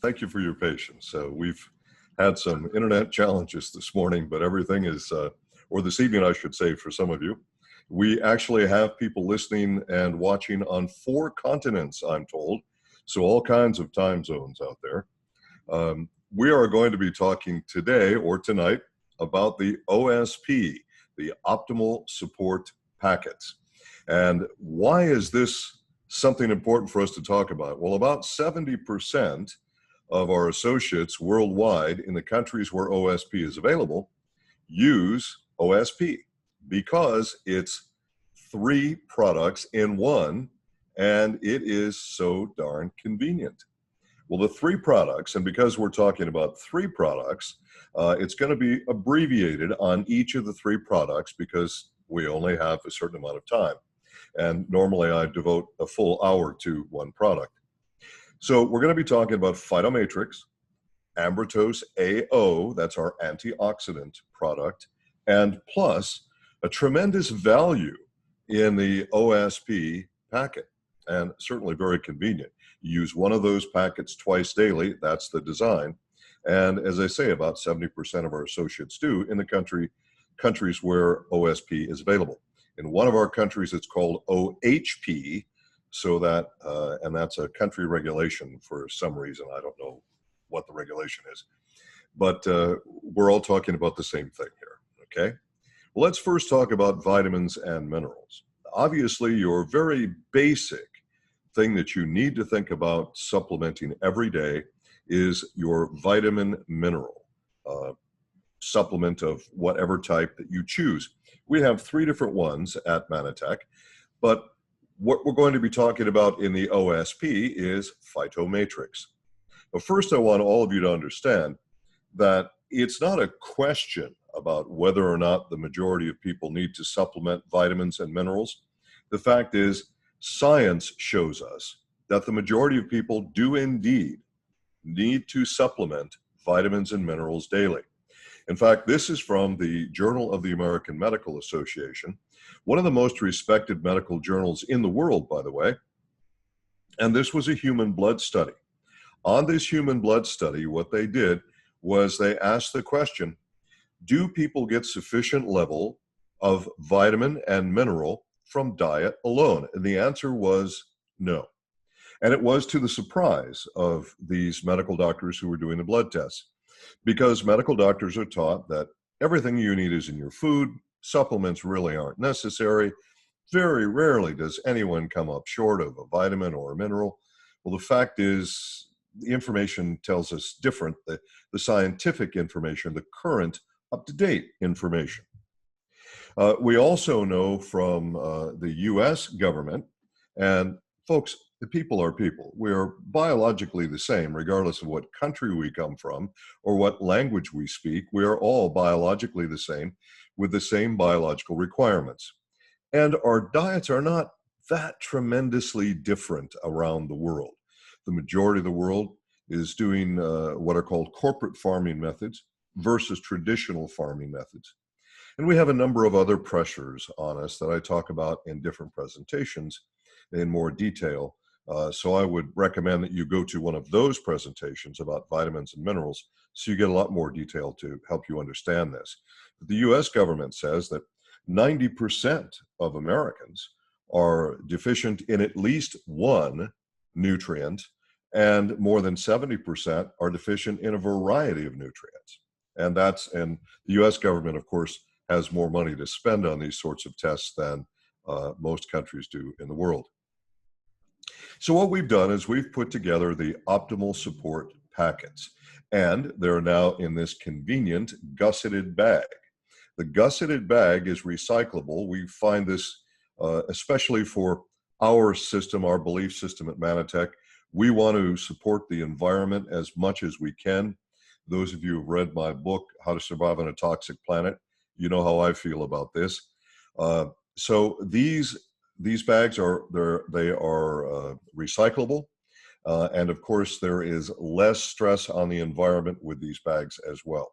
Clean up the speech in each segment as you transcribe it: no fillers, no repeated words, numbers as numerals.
Thank you for your patience. We've had some internet challenges this morning, but everything is, or this evening, I should say, for some of you. We actually have people listening and watching on 4 continents, I'm told, so all kinds of time zones out there. We are going to be talking today or tonight about the OSP, the Optimal Support Packets. And why is this something important for us to talk about? Well, about 70% of our associates worldwide in the countries where OSP is available use OSP because it's 3 products in one, and it is so darn convenient. Well, the 3 products, and because we're talking about 3 products, it's going to be abbreviated on each of the 3 products because we only have a certain amount of time. And normally I devote a full hour to one product. So we're going to be talking about Phytomatrix, Ambrotose AO, that's our antioxidant product, and plus a tremendous value in the OSP packet, and certainly very convenient. You use one of those packets twice daily, that's the design. And as I say, about 70% of our associates do in the countries where OSP is available. In one of our countries, it's called OHP, so that, and that's a country regulation for some reason. I don't know what the regulation is, but we're all talking about the same thing here, okay? Well, let's first talk about vitamins and minerals. Obviously, your very basic thing that you need to think about supplementing every day is your vitamin mineral supplement of whatever type that you choose. We have 3 different ones at Mannatech, but what we're going to be talking about in the OSP is Phytomatrix. But first, I want all of you to understand that it's not a question about whether or not the majority of people need to supplement vitamins and minerals. The fact is, science shows us that the majority of people do indeed need to supplement vitamins and minerals daily. In fact, this is from the Journal of the American Medical Association, one of the most respected medical journals in the world, by the way. And this was a human blood study. On this human blood study, what they did was they asked the question, do people get sufficient level of vitamin and mineral from diet alone? And the answer was no. And it was to the surprise of these medical doctors who were doing the blood tests, because medical doctors are taught that everything you need is in your food, supplements really aren't necessary. Very rarely does anyone come up short of a vitamin or a mineral. Well, the fact is, the information tells us different, the scientific information, the current up-to-date information. We also know from the US government, and folks, the people are people. We are biologically the same, regardless of what country we come from or what language we speak. We are all biologically the same with the same biological requirements. And our diets are not that tremendously different around the world. The majority of the world is doing what are called corporate farming methods versus traditional farming methods. And we have a number of other pressures on us that I talk about in different presentations in more detail. So I would recommend that you go to one of those presentations about vitamins and minerals so you get a lot more detail to help you understand this. The US government says that 90% of Americans are deficient in at least one nutrient, and more than 70% are deficient in a variety of nutrients. And the US government, of course, has more money to spend on these sorts of tests than most countries do in the world. So what we've done is we've put together the optimal support packets, and they're now in this convenient gusseted bag. The gusseted bag is recyclable. We find this especially for our system, our belief system at Mannatech. We want to support the environment as much as we can. Those of you who've read my book, How to Survive on a Toxic Planet, you know how I feel about this. So these bags are recyclable, and of course there is less stress on the environment with these bags as well.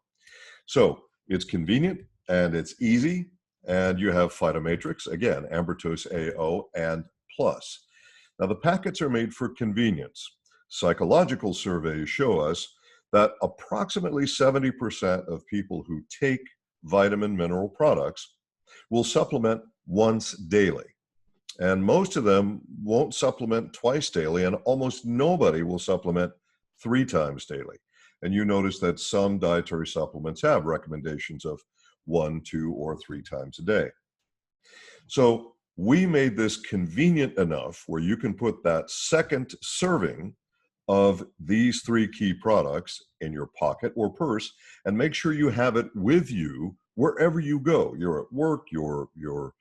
So it's convenient and it's easy, and you have Phytomatrix, again, Ambrotose AO and Plus. Now the packets are made for convenience. Psychological surveys show us that approximately 70% of people who take vitamin mineral products will supplement once daily. And most of them won't supplement twice daily, and almost nobody will supplement 3 times daily. And you notice that some dietary supplements have recommendations of 1, 2, or 3 times a day. So we made this convenient enough where you can put that second serving of these 3 key products in your pocket or purse and make sure you have it with you wherever you go. You're at work, you're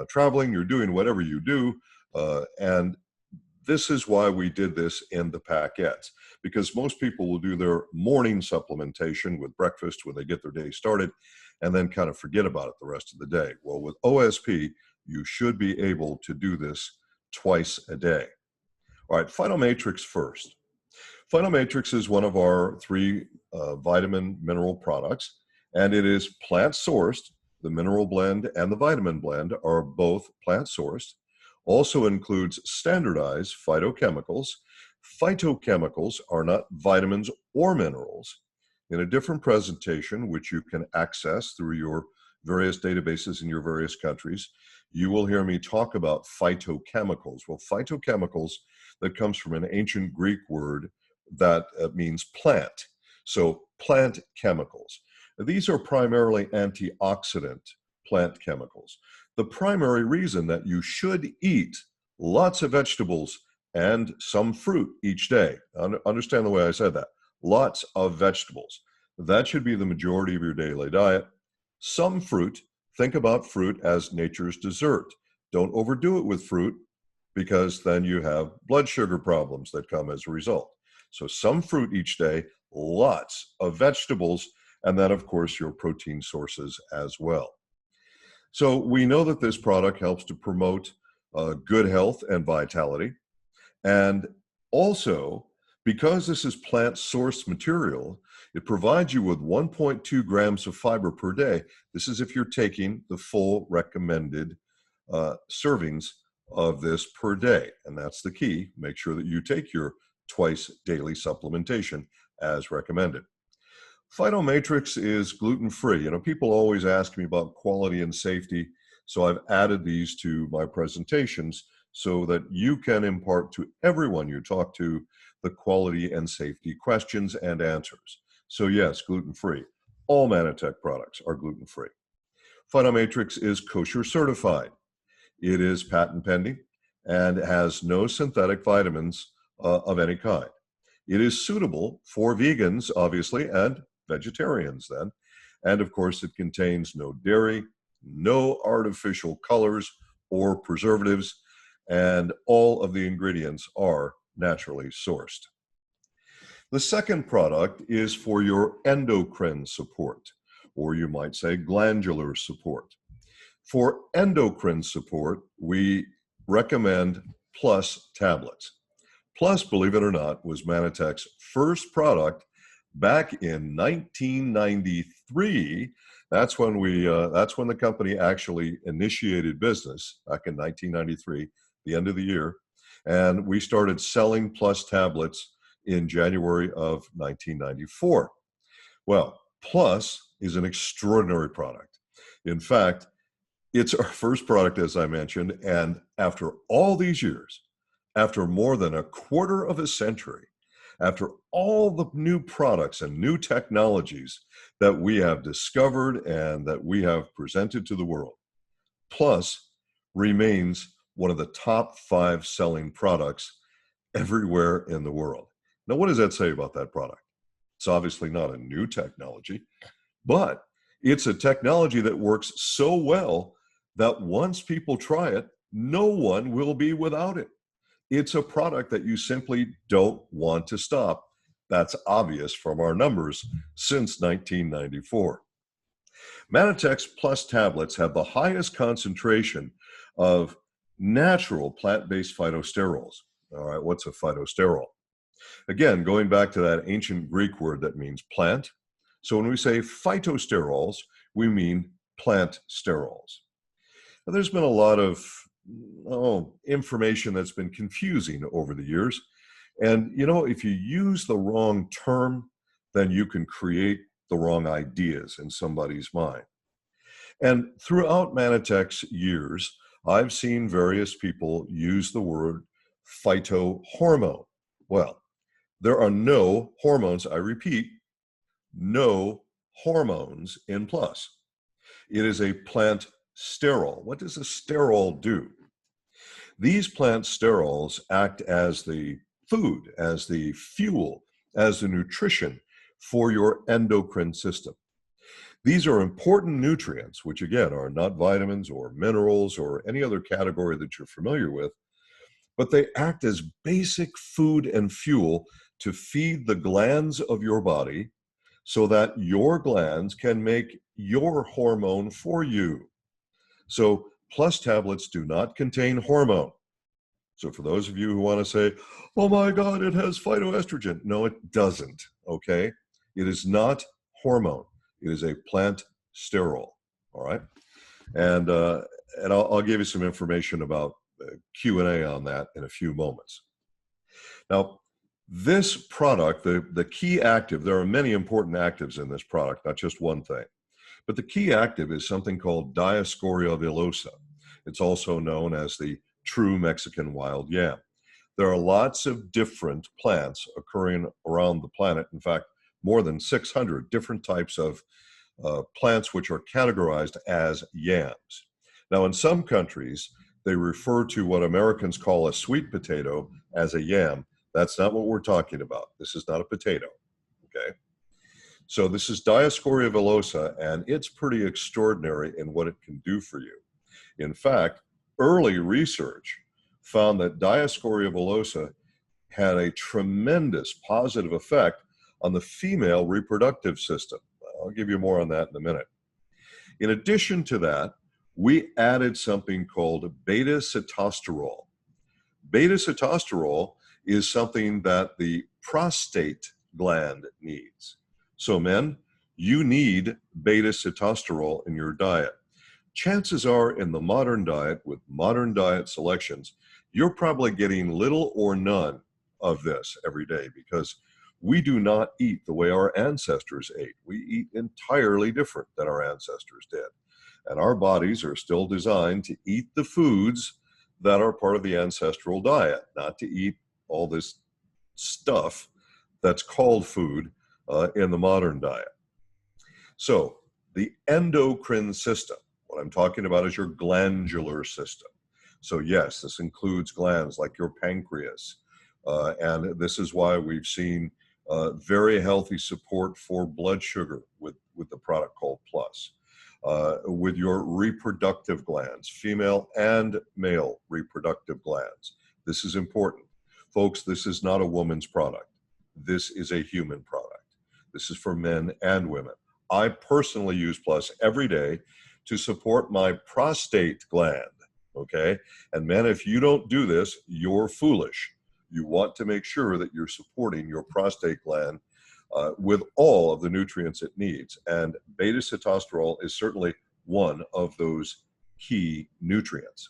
traveling, you're doing whatever you do. And this is why we did this in the packets, because most people will do their morning supplementation with breakfast when they get their day started and then kind of forget about it the rest of the day. Well, with OSP, you should be able to do this twice a day. All right, Phytomatrix first. Phytomatrix is one of our 3 vitamin mineral products, and it is plant sourced. The mineral blend and the vitamin blend are both plant sourced. Also includes standardized phytochemicals. Phytochemicals are not vitamins or minerals. In a different presentation, which you can access through your various databases in your various countries, you will hear me talk about phytochemicals. Well, phytochemicals, that comes from an ancient Greek word that means plant. So plant chemicals. These are primarily antioxidant plant chemicals. The primary reason that you should eat lots of vegetables and some fruit each day, understand the way I said that, lots of vegetables. That should be the majority of your daily diet. Some fruit, think about fruit as nature's dessert. Don't overdo it with fruit because then you have blood sugar problems that come as a result. So some fruit each day, lots of vegetables, and then of course your protein sources as well. So we know that this product helps to promote good health and vitality. And also, because this is plant source material, it provides you with 1.2 grams of fiber per day. This is if you're taking the full recommended servings of this per day. And that's the key. Make sure that you take your twice daily supplementation as recommended. Phytomatrix is gluten-free. You know, people always ask me about quality and safety, so I've added these to my presentations so that you can impart to everyone you talk to the quality and safety questions and answers. So yes, gluten-free. All Mannatech products are gluten-free. Phytomatrix is kosher certified. It is patent pending and has no synthetic vitamins of any kind. It is suitable for vegans, obviously, and vegetarians then. And of course, it contains no dairy, no artificial colors or preservatives, and all of the ingredients are naturally sourced. The second product is for your endocrine support, or you might say glandular support. For endocrine support, we recommend Plus tablets. Plus, believe it or not, was Mannatech's first product back in 1993. That's when the company actually initiated business back in 1993, the end of the year. And we started selling Plus tablets in January of 1994. Well, Plus is an extraordinary product. In fact, it's our first product, as I mentioned, and after all these years, after more than a quarter of a century, after all the new products and new technologies that we have discovered and that we have presented to the world, Plus remains one of the top 5 selling products everywhere in the world. Now, what does that say about that product? It's obviously not a new technology, but it's a technology that works so well that once people try it, no one will be without it. It's a product that you simply don't want to stop. That's obvious from our numbers since 1994. Mannatech's Plus tablets have the highest concentration of natural plant-based phytosterols. All right, what's a phytosterol? Again, going back to that ancient Greek word that means plant. So when we say phytosterols, we mean plant sterols. Now, there's been a lot of information that's been confusing over the years. And, you know, if you use the wrong term, then you can create the wrong ideas in somebody's mind. And throughout Mannatech's years, I've seen various people use the word phytohormone. Well, there are no hormones, I repeat, no hormones in plus. It is a plant sterol. What does a sterol do? These plant sterols act as the food, as the fuel, as the nutrition for your endocrine system. These are important nutrients, which again are not vitamins or minerals or any other category that you're familiar with, but they act as basic food and fuel to feed the glands of your body so that your glands can make your hormone for you. So plus tablets do not contain hormone. So for those of you who want to say, oh my God, it has phytoestrogen. No, it doesn't, okay? It is not hormone. It is a plant sterol, all right? And I'll give you some information about Q&A on that in a few moments. Now, this product, the key active, there are many important actives in this product, not just one thing. But the key active is something called Dioscorea villosa. It's also known as the true Mexican wild yam. There are lots of different plants occurring around the planet. In fact, more than 600 different types of plants which are categorized as yams. Now, in some countries, they refer to what Americans call a sweet potato as a yam. That's not what we're talking about. This is not a potato, okay? So this is Dioscorea villosa, and it's pretty extraordinary in what it can do for you. In fact, early research found that Dioscorea villosa had a tremendous positive effect on the female reproductive system. I'll give you more on that in a minute. In addition to that, we added something called beta-sitosterol. Beta-sitosterol is something that the prostate gland needs. So men, you need beta-sitosterol in your diet. Chances are in the modern diet, with modern diet selections, you're probably getting little or none of this every day because we do not eat the way our ancestors ate. We eat entirely different than our ancestors did. And our bodies are still designed to eat the foods that are part of the ancestral diet, not to eat all this stuff that's called food in the modern diet. So the endocrine system, what I'm talking about is your glandular system. So yes, this includes glands like your pancreas. And this is why we've seen very healthy support for blood sugar with the product called Plus. With your reproductive glands, female and male reproductive glands. This is important. Folks, this is not a woman's product. This is a human product. This is for men and women. I personally use Plus every day to support my prostate gland, okay? And men, if you don't do this, you're foolish. You want to make sure that you're supporting your prostate gland with all of the nutrients it needs. And beta-sitosterol is certainly one of those key nutrients.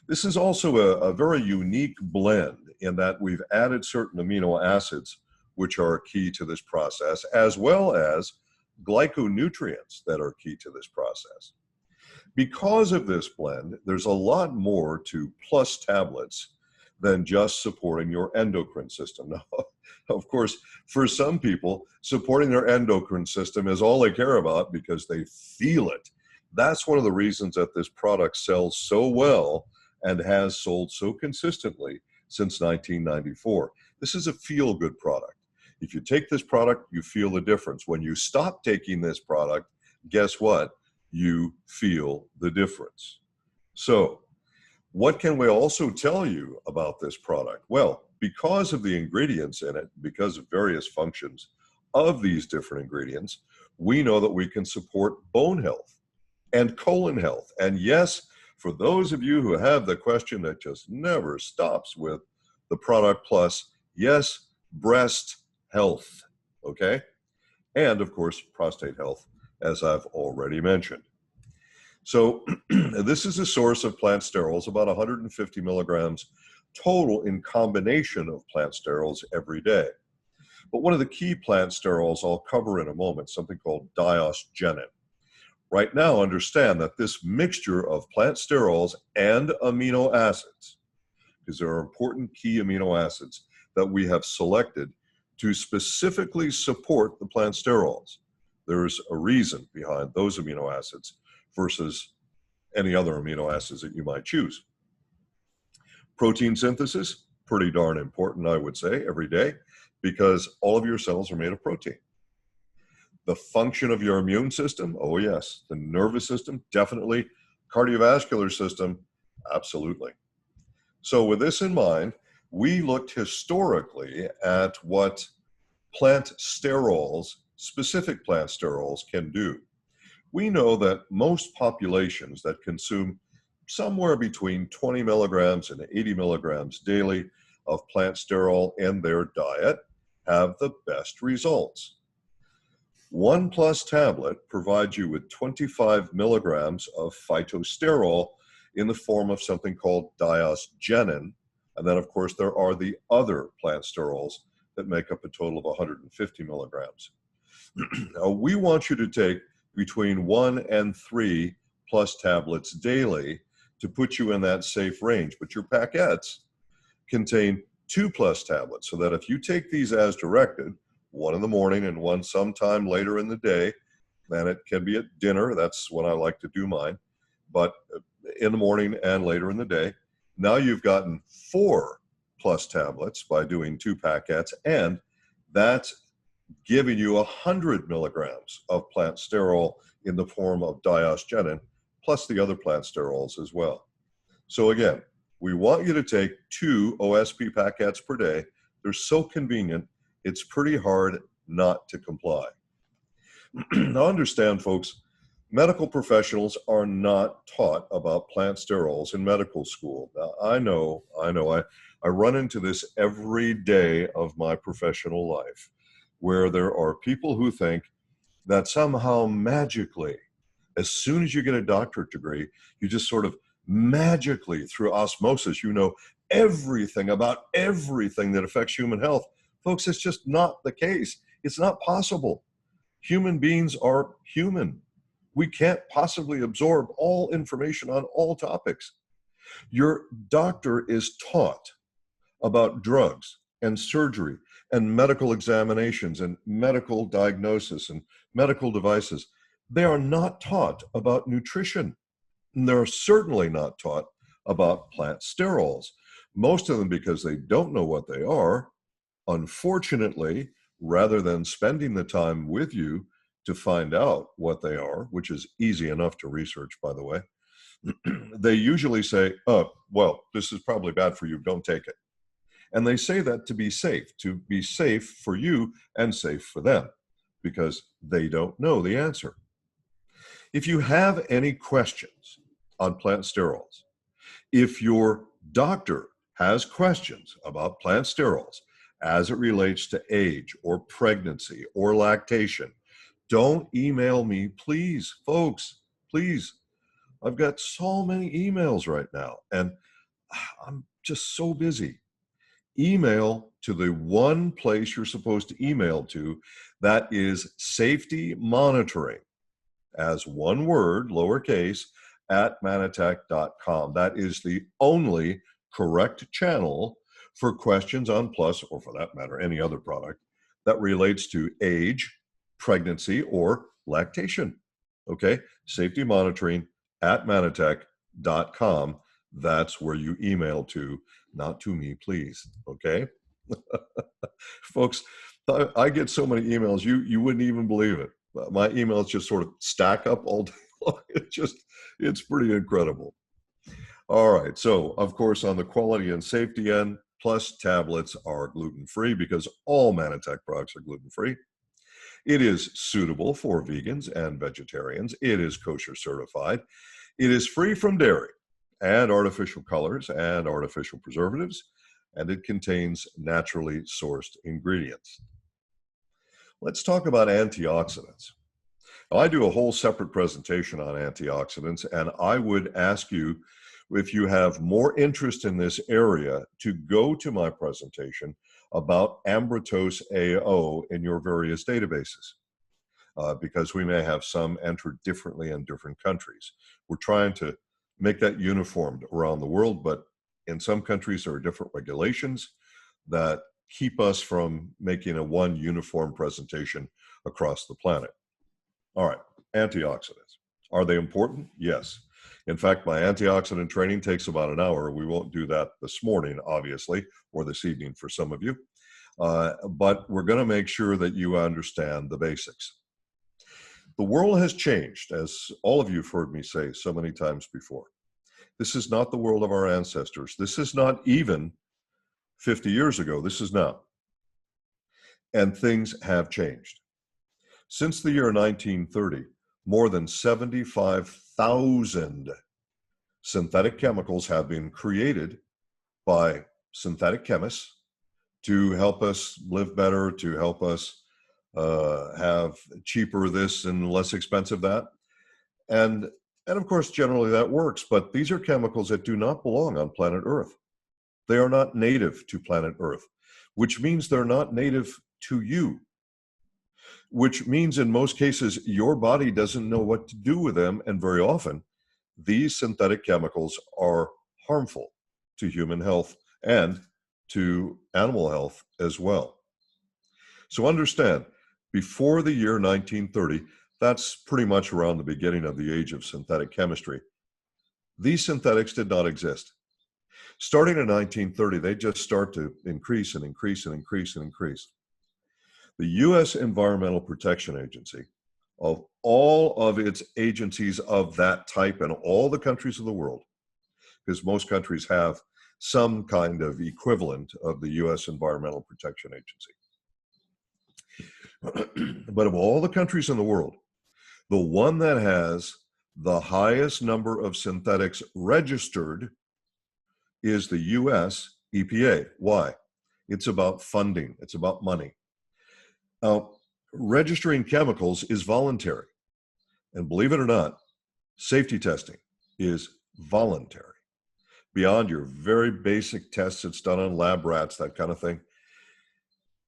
This is also a very unique blend in that we've added certain amino acids which are key to this process, as well as glyconutrients that are key to this process. Because of this blend, there's a lot more to Plus tablets than just supporting your endocrine system. Now, of course, for some people, supporting their endocrine system is all they care about because they feel it. That's one of the reasons that this product sells so well and has sold so consistently since 1994. This is a feel-good product. If you take this product, you feel the difference. When you stop taking this product, guess what? You feel the difference. So, what can we also tell you about this product? Well, because of the ingredients in it, because of various functions of these different ingredients, we know that we can support bone health and colon health. And yes, for those of you who have the question that just never stops with the product Plus, yes, breast health, okay? And of course, prostate health, as I've already mentioned. So this is a source of plant sterols, about 150 milligrams total in combination of plant sterols every day. But one of the key plant sterols I'll cover in a moment, something called diosgenin. Right now, understand that this mixture of plant sterols and amino acids, because there are important key amino acids that we have selected to specifically support the plant sterols. There's a reason behind those amino acids versus any other amino acids that you might choose. Protein synthesis, pretty darn important, I would say, every day, because all of your cells are made of protein. The function of your immune system, oh yes. The nervous system, definitely. Cardiovascular system, absolutely. So with this in mind, we looked historically at what plant sterols, specific plant sterols, can do. We know that most populations that consume somewhere between 20 milligrams and 80 milligrams daily of plant sterol in their diet have the best results. 1+ tablet provides you with 25 milligrams of phytosterol in the form of something called diosgenin. And then, of course, there are the other plant sterols that make up a total of 150 milligrams. Now, we want you to take between 1 and 3+ tablets daily to put you in that safe range. But your packets contain 2+ tablets, so that if you take these as directed, one in the morning and one sometime later in the day, then it can be at dinner. That's when I like to do mine. But in the morning and later in the day, now you've gotten 4+ tablets by doing 2 packets, and that's giving you 100 milligrams of plant sterol in the form of diosgenin, plus the other plant sterols as well. So again, we want you to take 2 OSP packets per day. They're so convenient, it's pretty hard not to comply. Now understand, folks, medical professionals are not taught about plant sterols in medical school. Now, I know, I run into this every day of my professional life, where there are people who think that somehow magically, as soon as you get a doctorate degree, you just sort of magically, through osmosis, you know everything about everything that affects human health. Folks, it's just not the case. It's not possible. Human beings are human. We can't possibly absorb all information on all topics. Your doctor is taught about drugs and surgery and medical examinations and medical diagnosis and medical devices. They are not taught about nutrition. And they're certainly not taught about plant sterols. Most of them because they don't know what they are. Unfortunately, rather than spending the time with you to find out what they are, which is easy enough to research, by the way, they usually say, oh, well, this is probably bad for you, don't take it. And they say that to be safe for you and safe for them, because they don't know the answer. If you have any questions on plant sterols, if your doctor has questions about plant sterols as it relates to age or pregnancy or lactation, don't email me, please, folks, please. I've got so many emails right now, and I'm just so busy. Email to the one place you're supposed to email to, that is safety monitoring, as one word, lowercase, at mannatech.com. That is the only correct channel for questions on Plus, or for that matter, any other product that relates to age, pregnancy, or lactation. Okay? Safety monitoring at Mannatech.com. That's where you email to, not to me, please. Okay? Folks, I get so many emails, you wouldn't even believe it. My emails just sort of stack up all day long. It's pretty incredible. All right. So, of course, on the quality and safety end, Plus tablets are gluten-free because all Mannatech products are gluten-free. It is suitable for vegans and vegetarians. It is kosher certified. It is free from dairy and artificial colors and artificial preservatives, and it contains naturally sourced ingredients. Let's talk about antioxidants. Now, I do a whole separate presentation on antioxidants, and I would ask you, if you have more interest in this area, to go to my presentation about Ambrotose AO in your various databases, because we may have some entered differently in different countries. We're trying to make that uniformed around the world, but in some countries there are different regulations that keep us from making a one uniform presentation across the planet. All right, antioxidants. Are they important? Yes. In fact, my antioxidant training takes about an hour. We won't do that this morning, obviously, or this evening for some of you. But we're going to make sure that you understand the basics. The world has changed, as all of you have heard me say so many times before. This is not the world of our ancestors. This is not even 50 years ago. This is now. And things have changed. Since the year 1930, more than 75,000 synthetic chemicals have been created by synthetic chemists to help us live better, to help us have cheaper this and less expensive that. And of course, generally that works, but these are chemicals that do not belong on planet Earth. They are not native to planet Earth, which means they're not native to you, which means in most cases, your body doesn't know what to do with them. And very often, these synthetic chemicals are harmful to human health and to animal health as well. So understand, before the year 1930, that's pretty much around the beginning of the age of synthetic chemistry, these synthetics did not exist. Starting in 1930, they just start to increase and increase and increase and increase. The U.S. Environmental Protection Agency, of all of its agencies of that type in all the countries of the world, because most countries have some kind of equivalent of the U.S. Environmental Protection Agency. But of all the countries in the world, the one that has the highest number of synthetics registered is the U.S. EPA. Why? It's about funding. It's about money. Registering chemicals is voluntary. And believe it or not, safety testing is voluntary. Beyond your very basic tests that's done on lab rats, that kind of thing,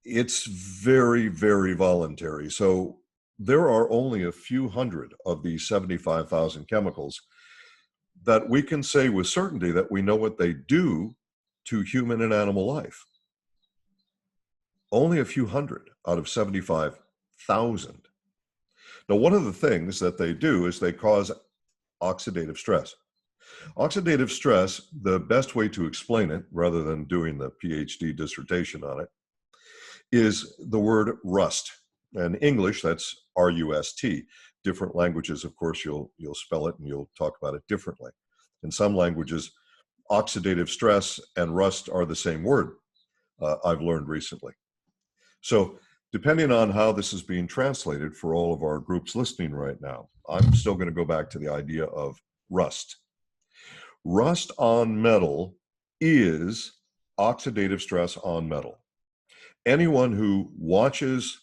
it's very, very voluntary. So there are only a few hundred of these 75,000 chemicals that we can say with certainty that we know what they do to human and animal life. Only a few hundred out of 75,000. Now, one of the things that they do is they cause oxidative stress. Oxidative stress, the best way to explain it, rather than doing the PhD dissertation on it, is the word rust. In English, that's R-U-S-T. Different languages, of course, you'll spell it and you'll talk about it differently. In some languages, oxidative stress and rust are the same word, I've learned recently. So depending on how this is being translated for all of our groups listening right now, I'm still going to go back to the idea of rust. Rust on metal is oxidative stress on metal. Anyone who watches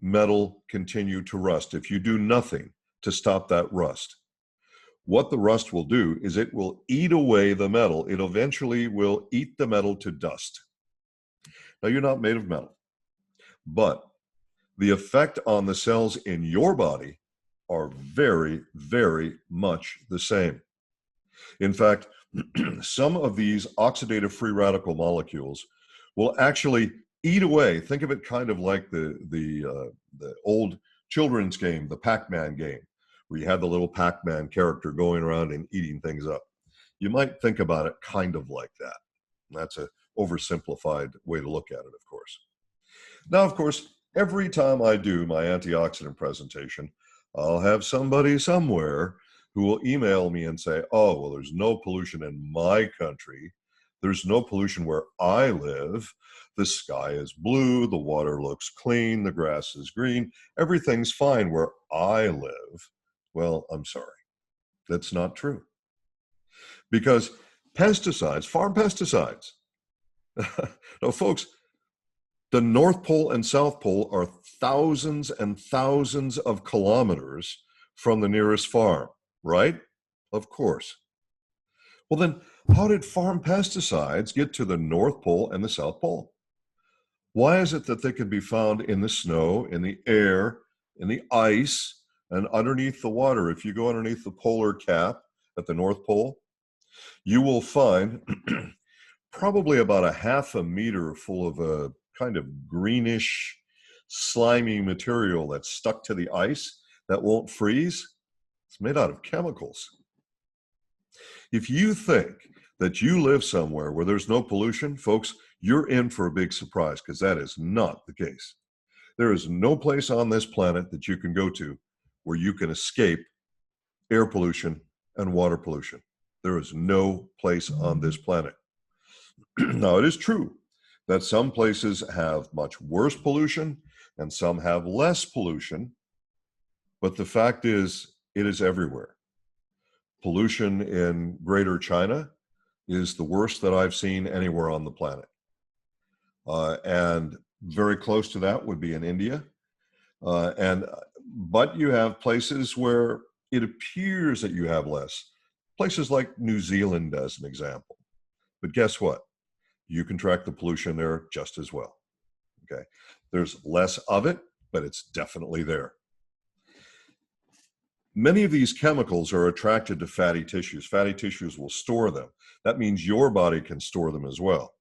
metal continue to rust, if you do nothing to stop that rust, what the rust will do is it will eat away the metal. It eventually will eat the metal to dust. Now, you're not made of metal, but the effect on the cells in your body are very, very much the same. In fact, some of these oxidative free radical molecules will actually eat away. Think of it kind of like the old children's game, the Pac-Man game, where you had the little Pac-Man character going around and eating things up. You might think about it kind of like that. That's an oversimplified way to look at it, of course. Now, of course, every time I do my antioxidant presentation, I'll have somebody somewhere who will email me and say, oh, well, there's no pollution in my country. There's no pollution where I live. The sky is blue, the water looks clean, the grass is green. Everything's fine where I live. Well, I'm sorry. That's not true. Because pesticides, farm pesticides, now folks, the North Pole and South Pole are thousands and thousands of kilometers from the nearest farm, right? Of course. Well, then how did farm pesticides get to the North Pole and the South Pole? Why is it that they can be found in the snow, in the air, in the ice, and underneath the water? If you go underneath the polar cap at the North Pole, you will find probably about a half a meter full of a kind of greenish, slimy material that's stuck to the ice that won't freeze. It's made out of chemicals. If you think that you live somewhere where there's no pollution, folks, you're in for a big surprise, because that is not the case. There is no place on this planet that you can go to where you can escape air pollution and water pollution. There is no place on this planet. Now, it is true that some places have much worse pollution and some have less pollution, but the fact is, it is everywhere. Pollution in Greater China is the worst that I've seen anywhere on the planet. And very close to that would be in India. But you have places where it appears that you have less. Places like New Zealand, as an example. But guess what? You can track the pollution there just as well. Okay, there's less of it, but it's definitely there. Many of these chemicals are attracted to fatty tissues. Fatty tissues will store them. That means your body can store them as well.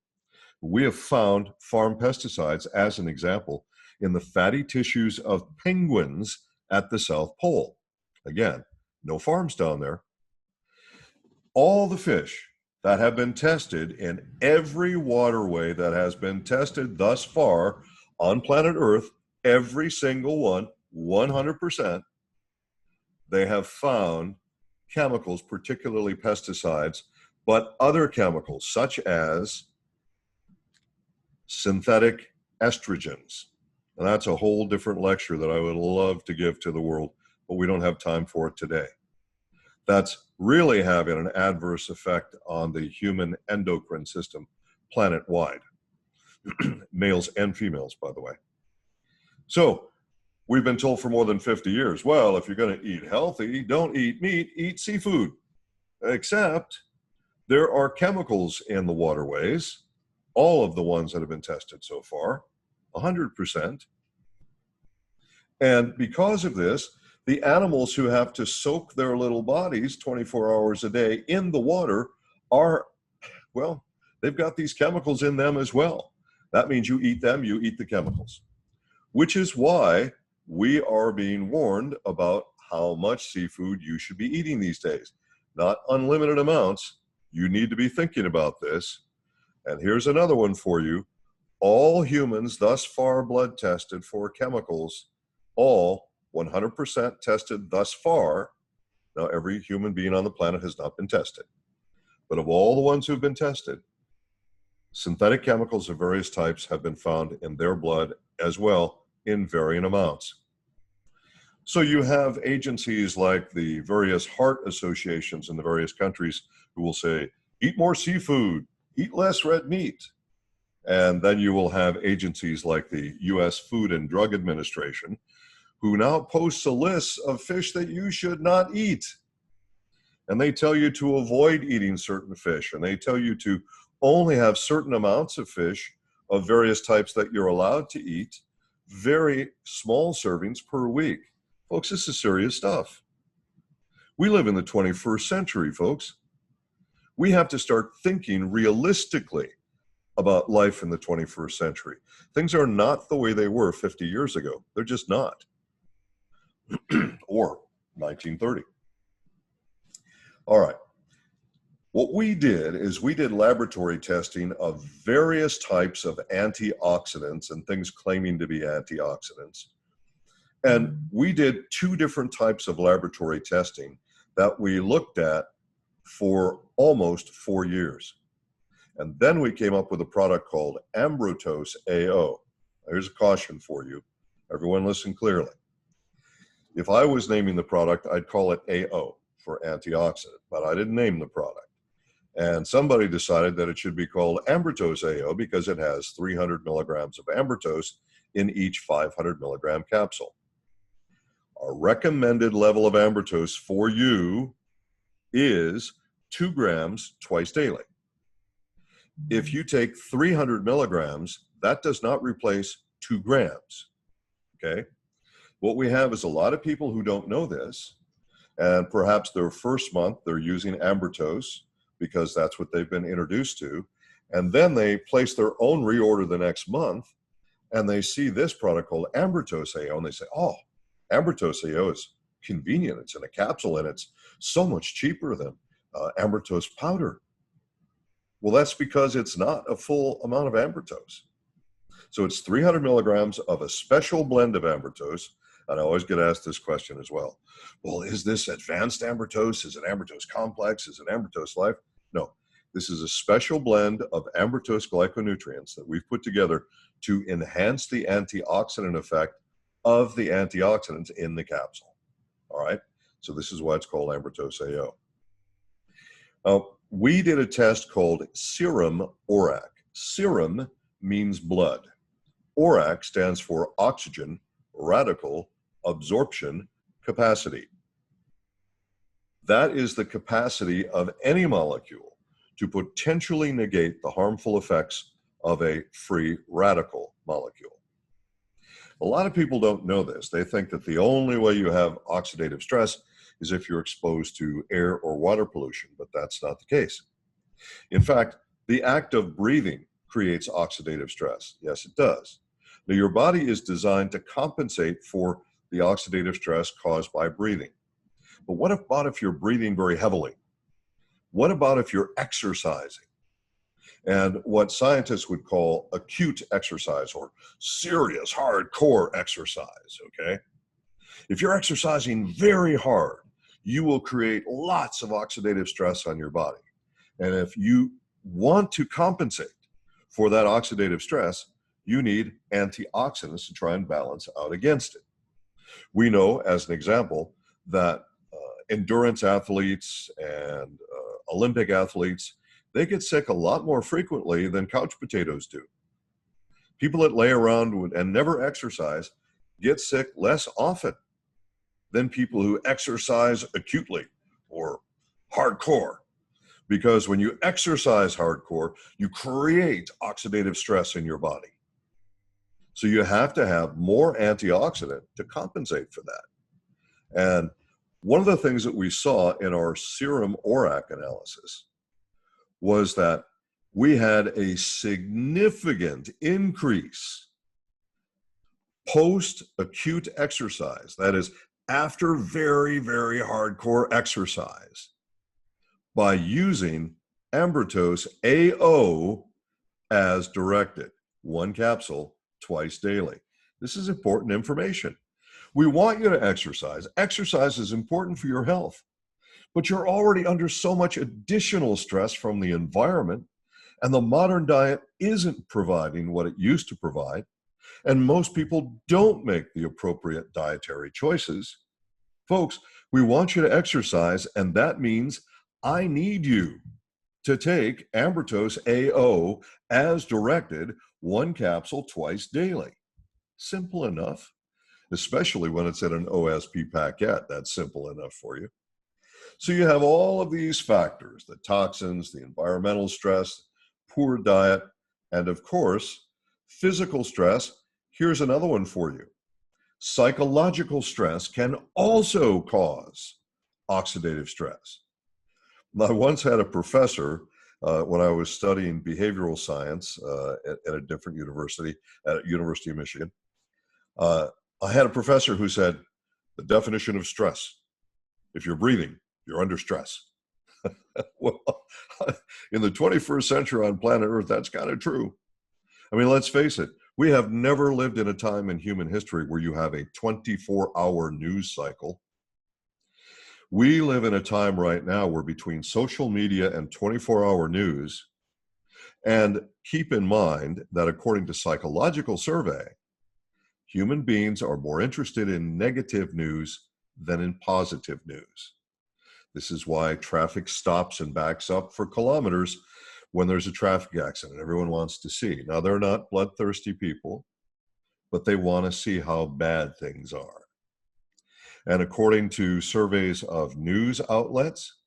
We have found farm pesticides, as an example, in the fatty tissues of penguins at the South Pole. Again, no farms down there. All the fish that have been tested in every waterway that has been tested thus far on planet Earth, every single one, 100%, they have found chemicals, particularly pesticides, but other chemicals such as synthetic estrogens. And that's a whole different lecture that I would love to give to the world, but we don't have time for it today. That's really having an adverse effect on the human endocrine system planet-wide, males and females, by the way. So we've been told for more than 50 years, well, if you're going to eat healthy, don't eat meat, eat seafood. Except there are chemicals in the waterways, all of the ones that have been tested so far, 100%. And because of this, the animals who have to soak their little bodies 24 hours a day in the water are, well, they've got these chemicals in them as well. That means you eat them, you eat the chemicals, which is why we are being warned about how much seafood you should be eating these days. Not unlimited amounts. You need to be thinking about this. And here's another one for you. All humans thus far blood tested for chemicals, all 100% tested thus far. Now, every human being on the planet has not been tested. But of all the ones who've been tested, synthetic chemicals of various types have been found in their blood as well in varying amounts. So you have agencies like the various heart associations in the various countries who will say, eat more seafood, eat less red meat. And then you will have agencies like the US Food and Drug Administration, who now posts a list of fish that you should not eat. And they tell you to avoid eating certain fish, and they tell you to only have certain amounts of fish of various types that you're allowed to eat, very small servings per week. Folks, this is serious stuff. We live in the 21st century, folks. We have to start thinking realistically about life in the 21st century. Things are not the way they were 50 years ago. They're just not. Or 1930. All right. What we did is we did laboratory testing of various types of antioxidants and things claiming to be antioxidants. And we did 2 different types of laboratory testing that we looked at for almost 4 years. And then we came up with a product called Ambrotose AO. Here's a caution for you. Everyone listen clearly. If I was naming the product, I'd call it AO for antioxidant, but I didn't name the product. And somebody decided that it should be called Ambrotose AO because it has 300 milligrams of ambrotose in each 500 milligram capsule. Our recommended level of ambrotose for you is 2 grams twice daily. If you take 300 milligrams, that does not replace 2 grams, okay? What we have is a lot of people who don't know this, and perhaps their first month they're using Ambrotose because that's what they've been introduced to, and then they place their own reorder the next month, and they see this product called Ambrotose AO, and they say, oh, Ambrotose AO is convenient. It's in a capsule, and it's so much cheaper than Ambrotose powder. Well, that's because it's not a full amount of Ambrotose. So it's 300 milligrams of a special blend of Ambrotose. And I always get asked this question as well. Well, is this advanced Ambrotose? Is it Ambrotose Complex? Is it Ambrotose Life? No, this is a special blend of Ambrotose glyconutrients that we've put together to enhance the antioxidant effect of the antioxidants in the capsule. All right, so this is why it's called Ambrotose AO. We did a test called Serum ORAC. Serum means blood. ORAC stands for oxygen radical absorption capacity. That is the capacity of any molecule to potentially negate the harmful effects of a free radical molecule. A lot of people don't know this. They think that the only way you have oxidative stress is if you're exposed to air or water pollution, but that's not the case. In fact, the act of breathing creates oxidative stress. Yes, it does. Now, your body is designed to compensate for the oxidative stress caused by breathing. But what about if you're breathing very heavily? What about if you're exercising? And what scientists would call acute exercise or serious, hardcore exercise, okay? If you're exercising very hard, you will create lots of oxidative stress on your body. And if you want to compensate for that oxidative stress, you need antioxidants to try and balance out against it. We know, as an example, that endurance athletes and Olympic athletes, they get sick a lot more frequently than couch potatoes do. People that lay around and never exercise get sick less often than people who exercise acutely or hardcore. Because when you exercise hardcore, you create oxidative stress in your body. So you have to have more antioxidant to compensate for that. And one of the things that we saw in our serum ORAC analysis was that we had a significant increase post-acute exercise, that is, after very, very hardcore exercise, by using Ambrotose AO as directed, 1 capsule twice daily. This is important information. We want you to exercise. Exercise is important for your health, but you're already under so much additional stress from the environment, and the modern diet isn't providing what it used to provide, and most people don't make the appropriate dietary choices. Folks, we want you to exercise, and that means I need you to take Ambrotose AO as directed, 1 capsule twice daily. Simple enough, especially when it's in an OSP packet. That's simple enough for you. So you have all of these factors, the toxins, the environmental stress, poor diet, and of course, physical stress. Here's another one for you. Psychological stress can also cause oxidative stress. I once had a professor when I was studying behavioral science at a different university, at University of Michigan. I had a professor who said, the definition of stress, if you're breathing, you're under stress. Well, in the 21st century on planet Earth, that's kind of true. I mean, let's face it, we have never lived in a time in human history where you have a 24-hour news cycle. We live in a time right now where between social media and 24-hour news, and keep in mind that according to psychological survey, human beings are more interested in negative news than in positive news. This is why traffic stops and backs up for kilometers when there's a traffic accident. Everyone wants to see. Now, they're not bloodthirsty people, but they want to see how bad things are. And according to surveys of news outlets,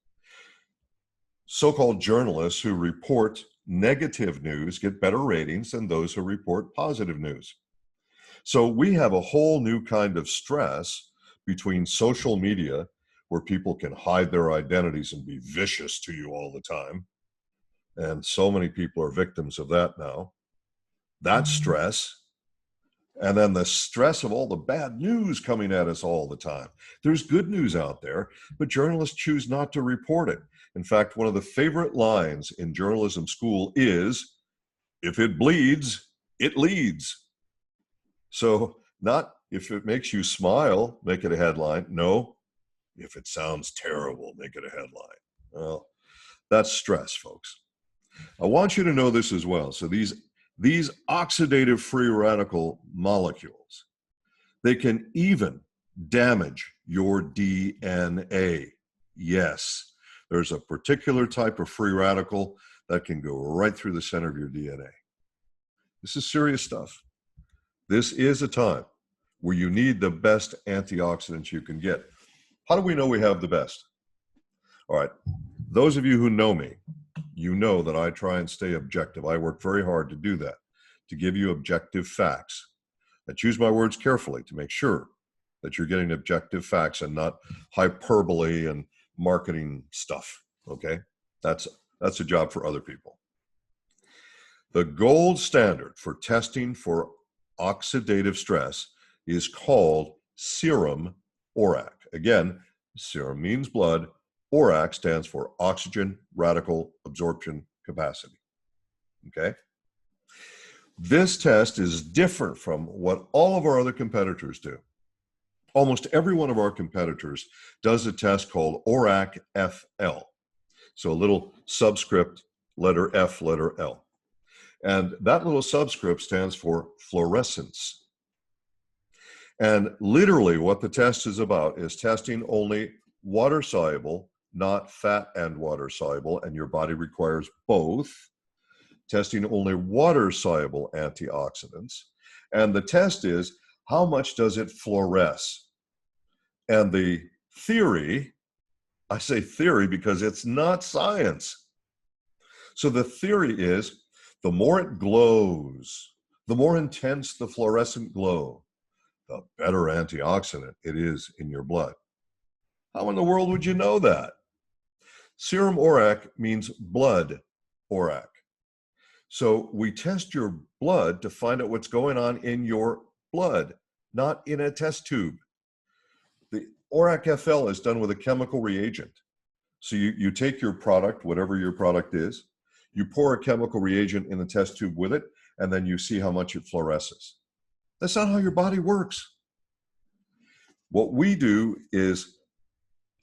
so-called journalists who report negative news get better ratings than those who report positive news. So we have a whole new kind of stress between social media, where people can hide their identities and be vicious to you all the time. And so many people are victims of that now. That stress. And then the stress of all the bad news coming at us all the time. There's good news out there, but journalists choose not to report it. In fact, one of the favorite lines in journalism school is, if it bleeds, it leads. So not if it makes you smile, make it a headline. No, if it sounds terrible, make it a headline. Well, that's stress, folks. I want you to know this as well. So these oxidative free radical molecules, they can even damage your DNA. Yes, there's a particular type of free radical that can go right through the center of your DNA. This is serious stuff. This is a time where you need the best antioxidants you can get. How do we know we have the best? All right, those of you who know me, you know that I try and stay objective. I work very hard to do that, to give you objective facts. I choose my words carefully to make sure that you're getting objective facts and not hyperbole and marketing stuff, okay? That's a job for other people. The gold standard for testing for oxidative stress is called serum ORAC. Again, serum means blood. ORAC stands for oxygen radical absorption capacity. Okay? This test is different from what all of our other competitors do. Almost every one of our competitors does a test called ORAC FL. So a little subscript, letter F, letter L. And that little subscript stands for fluorescence. And literally what the test is about is testing only water soluble, not fat and water soluble, and your body requires both. Testing only water soluble antioxidants. And the test is, how much does it fluoresce? And the theory, I say theory because it's not science. So the theory is, the more it glows, the more intense the fluorescent glow, the better antioxidant it is in your blood. How in the world would you know that? Serum ORAC means blood ORAC. So we test your blood to find out what's going on in your blood, not in a test tube. The ORAC FL is done with a chemical reagent. So you take your product, whatever your product is, you pour a chemical reagent in the test tube with it, and then you see how much it fluoresces. That's not how your body works. What we do is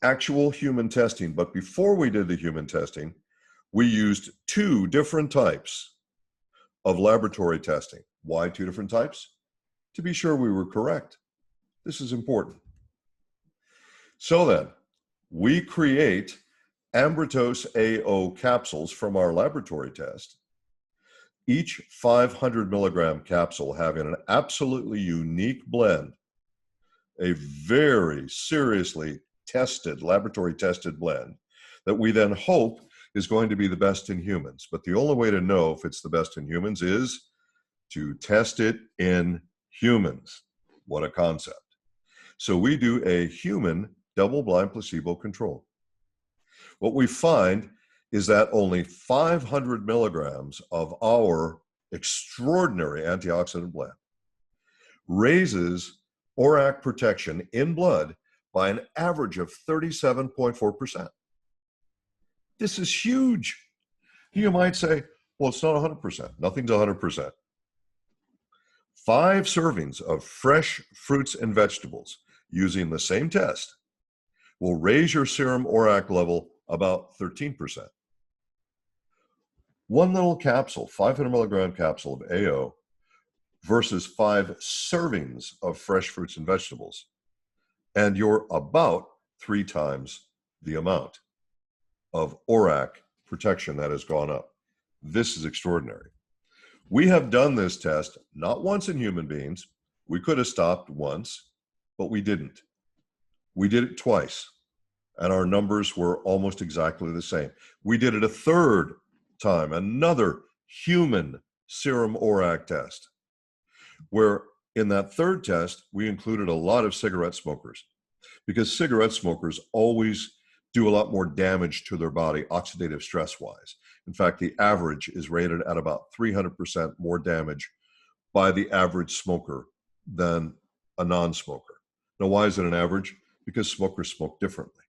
actual human testing, but before we did the human testing, we used 2 different types of laboratory testing. Why 2 different types? To be sure we were correct. This is important. So then, we create Ambrotose AO capsules from our laboratory test, each 500 milligram capsule having an absolutely unique blend, a very seriously tested, laboratory tested blend that we then hope is going to be the best in humans. But the only way to know if it's the best in humans is to test it in humans. What a concept. So we do a human double-blind placebo control. What we find is that only 500 milligrams of our extraordinary antioxidant blend raises ORAC protection in blood by an average of 37.4%. This is huge. You might say, well, it's not 100%. Nothing's 100%. 5 servings of fresh fruits and vegetables using the same test will raise your serum ORAC level about 13%. One little capsule, 500 milligram capsule of AO versus 5 servings of fresh fruits and vegetables, and you're about 3 times the amount of ORAC protection that has gone up. This is extraordinary. We have done this test not once in human beings. We could have stopped once, but we didn't. We did it twice. and our numbers were almost exactly the same. We did it a third time, another human serum ORAC test, where in that third test, we included a lot of cigarette smokers, because cigarette smokers always do a lot more damage to their body oxidative stress wise. In fact, the average is rated at about 300% more damage by the average smoker than a non-smoker. Now, why is it an average? Because smokers smoke differently.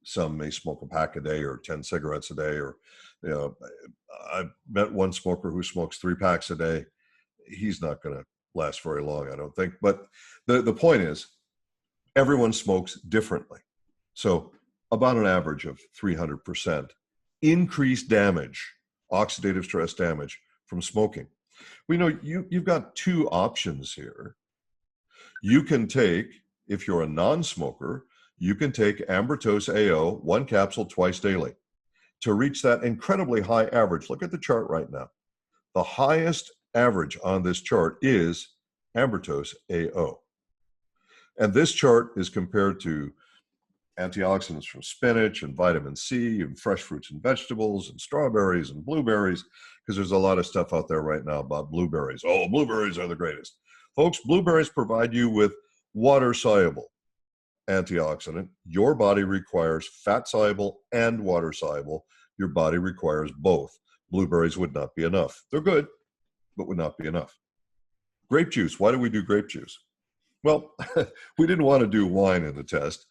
Some may smoke a pack a day or 10 cigarettes a day, or, you know, I've met one smoker who smokes 3 packs a day. He's not going to last very long, I don't think. But the point is, everyone smokes differently. So about an average of 300% increased damage, oxidative stress damage from smoking. We know you've got 2 options here. You can take, if you're a non-smoker, you can take Ambrotose AO, 1 capsule twice daily to reach that incredibly high average. Look at the chart right now. The highest average on this chart is Ambrotose AO. And this chart is compared to antioxidants from spinach and vitamin C and fresh fruits and vegetables and strawberries and blueberries, because there's a lot of stuff out there right now about blueberries. Oh, blueberries are the greatest. Folks, blueberries provide you with water-soluble antioxidant. Your body requires fat-soluble and water-soluble. Your body requires both. Blueberries would not be enough. They're good, but would not be enough. Grape juice. Why do we do grape juice? Well, we didn't want to do wine in the test,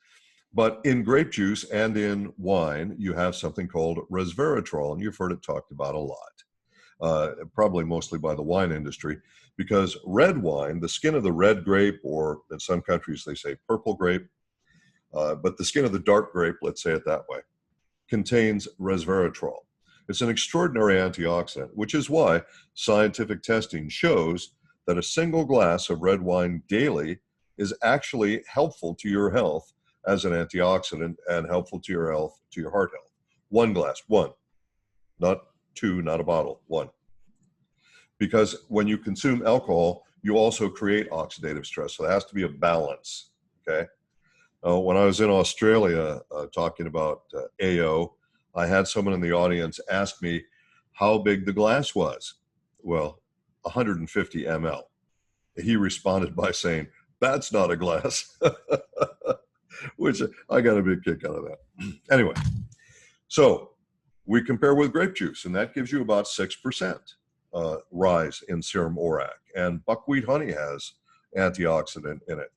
but in grape juice and in wine, you have something called resveratrol, and you've heard it talked about a lot, probably mostly by the wine industry, because red wine, the skin of the red grape, or in some countries they say purple grape, but the skin of the dark grape, let's say it that way, contains resveratrol. It's an extraordinary antioxidant, which is why scientific testing shows that a single glass of red wine daily is actually helpful to your health as an antioxidant and helpful to your health, to your heart health. 1 glass, 1, not 2, not a bottle, 1. Because when you consume alcohol, you also create oxidative stress. So there has to be a balance, okay? When I was in Australia talking about AO, I had someone in the audience ask me how big the glass was. Well, 150 ml. He responded by saying, "That's not a glass," which I got a big kick out of that. Anyway, so we compare with grape juice, and that gives you about 6% rise in serum ORAC, and buckwheat honey has antioxidant in it.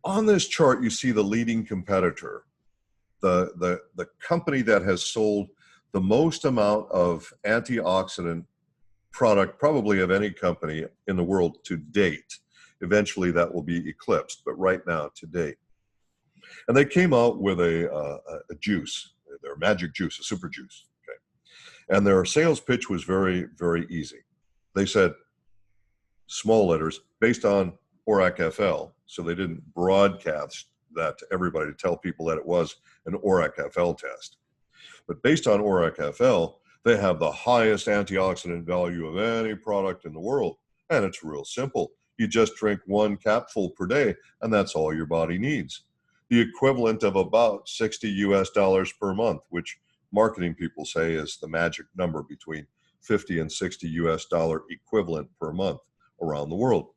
On this chart, you see the leading competitor, the company that has sold the most amount of antioxidant product probably of any company in the world to date. Eventually that will be eclipsed, but right now to date. And they came out with a juice, their magic juice, a super juice. Okay. And their sales pitch was very, very easy. They said, small letters, based on ORAC FL. So they didn't broadcast that to everybody to tell people that it was an ORAC FL test. But based on ORAC FL, they have the highest antioxidant value of any product in the world. And it's real simple. You just drink 1 capful per day, and that's all your body needs. The equivalent of about $60 US per month, which marketing people say is the magic number between $50 and $60 US equivalent per month around the world.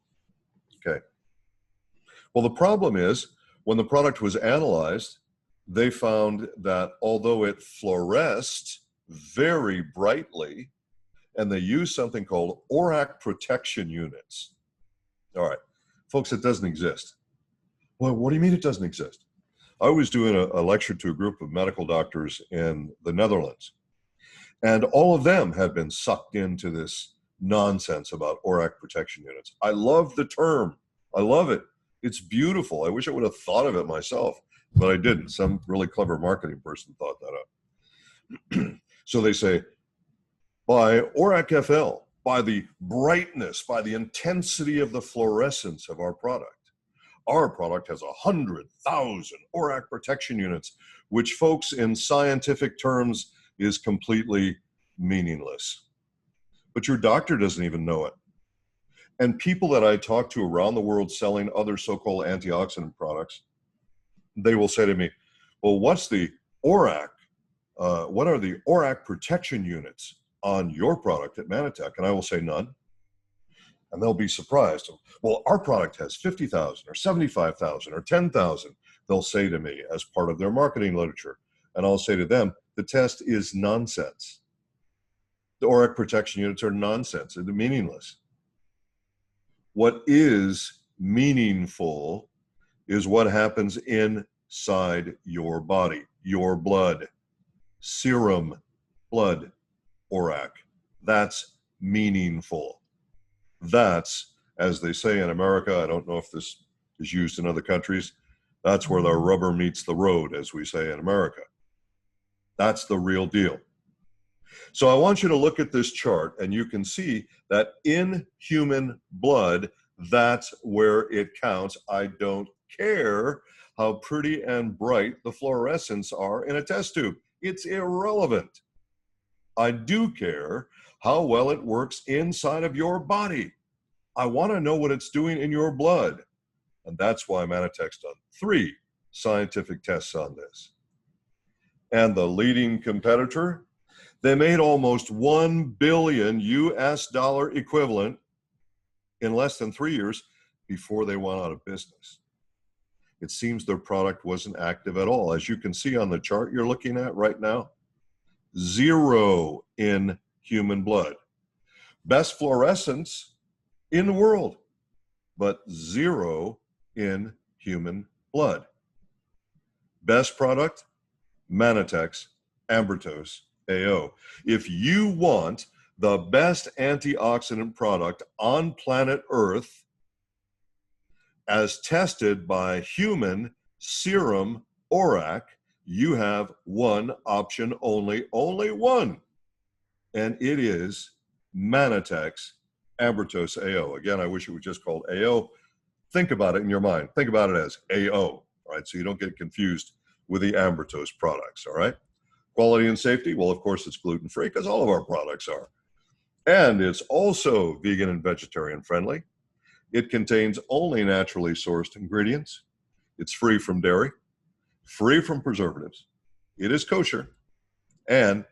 Okay. Well, the problem is, when the product was analyzed, they found that although it fluoresced very brightly, and they used something called ORAC protection units. All right, folks, it doesn't exist. Well, what do you mean it doesn't exist? I was doing a lecture to a group of medical doctors in the Netherlands, and all of them had been sucked into this nonsense about ORAC protection units. I love the term. I love it. It's beautiful. I wish I would have thought of it myself, but I didn't. Some really clever marketing person thought that up. So they say, by ORAC FL, by the brightness, by the intensity of the fluorescence of our product has 100,000 ORAC protection units, which, folks, in scientific terms is completely meaningless. But your doctor doesn't even know it. And people that I talk to around the world selling other so-called antioxidant products, they will say to me, well, what's the ORAC? What are the ORAC protection units on your product at Mannatech? And I will say none. And they'll be surprised. Well, our product has 50,000 or 75,000 or 10,000, they'll say to me as part of their marketing literature. And I'll say to them, the test is nonsense. The ORAC protection units are nonsense. They're meaningless. What is meaningful is what happens inside your body, your blood, serum, blood, ORAC. That's meaningful. That's, as they say in America, I don't know if this is used in other countries, that's where the rubber meets the road, as we say in America. That's the real deal. So I want you to look at this chart, and you can see that in human blood, that's where it counts. I don't care how pretty and bright the fluorescents are in a test tube. It's irrelevant. I do care how well it works inside of your body. I want to know what it's doing in your blood. And that's why Mannatech's done 3 scientific tests on this. And the leading competitor, they made almost $1 billion US equivalent in less than 3 years before they went out of business. It seems their product wasn't active at all. As you can see on the chart you're looking at right now, 0 in human blood. Best fluorescence in the world, but 0 in human blood. Best product, Mannatech's Ambrotose AO. If you want the best antioxidant product on planet Earth as tested by human serum ORAC, you have one option only one, and it is Mannatech's Ambrotose AO. Again, I wish it was just called AO. Think about it in your mind. Think about it as AO, all right? So you don't get confused with the Ambrotose products, all right? Quality and safety, well, of course, it's gluten-free because all of our products are. And it's also vegan and vegetarian friendly. It contains only naturally sourced ingredients. It's free from dairy, free from preservatives. It is kosher, and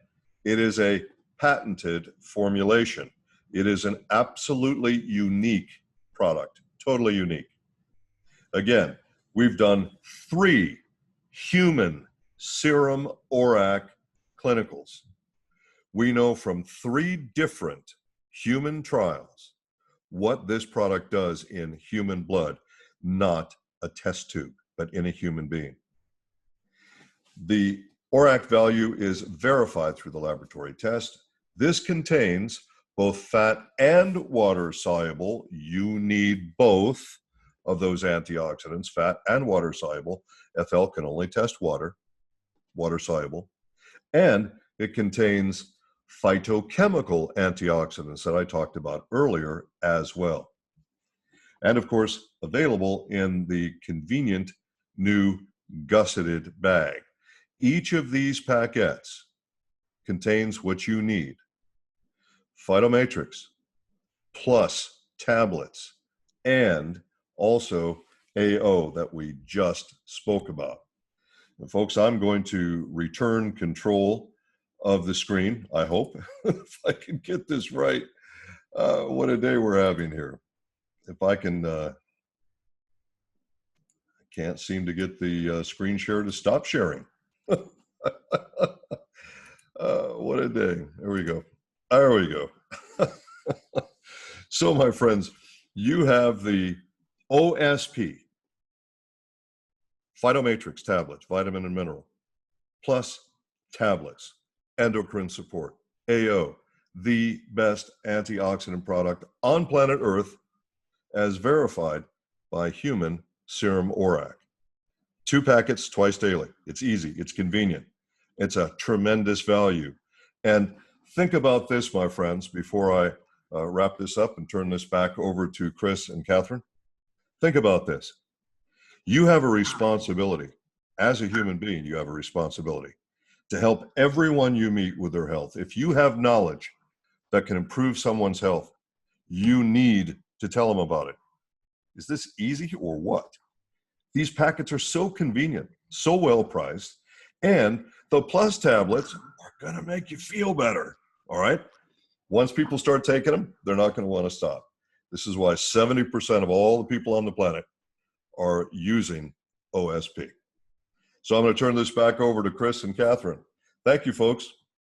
it is a patented formulation. It is an absolutely unique product, totally unique. Again, we've done 3 human serum ORAC clinicals. We know from 3 different human trials what this product does in human blood, not a test tube, but in a human being. The ORAC value is verified through the laboratory test. This contains both fat and water soluble. You need both of those antioxidants, fat and water soluble. FL can only test water soluble. And it contains phytochemical antioxidants that I talked about earlier as well. And of course, available in the convenient new gusseted bag. Each of these packets contains what you need. Phytomatrix plus tablets and also AO that we just spoke about. And folks, I'm going to return control of the screen, I hope, if I can get this right. What a day we're having here. If I can, I can't seem to get the screen share to stop sharing. What a day. There we go. There we go. So, my friends, you have the OSP, Phytomatrix tablets, vitamin and mineral, plus tablets, endocrine support, AO, the best antioxidant product on planet Earth as verified by human serum ORAC. 2 packets twice daily. It's easy. It's convenient. It's a tremendous value. And think about this, my friends, before I wrap this up and turn this back over to Chris and Catherine. Think about this. You have a responsibility. As a human being, you have a responsibility to help everyone you meet with their health. If you have knowledge that can improve someone's health, you need to tell them about it. Is this easy or what? These packets are so convenient, so well priced, And the plus tablets are going to make you feel better. All right. Once people start taking them, they're not going to want to stop. This is why 70% of all the people on the planet are using OSP. So I'm going to turn this back over to Chris and Catherine. Thank you, folks.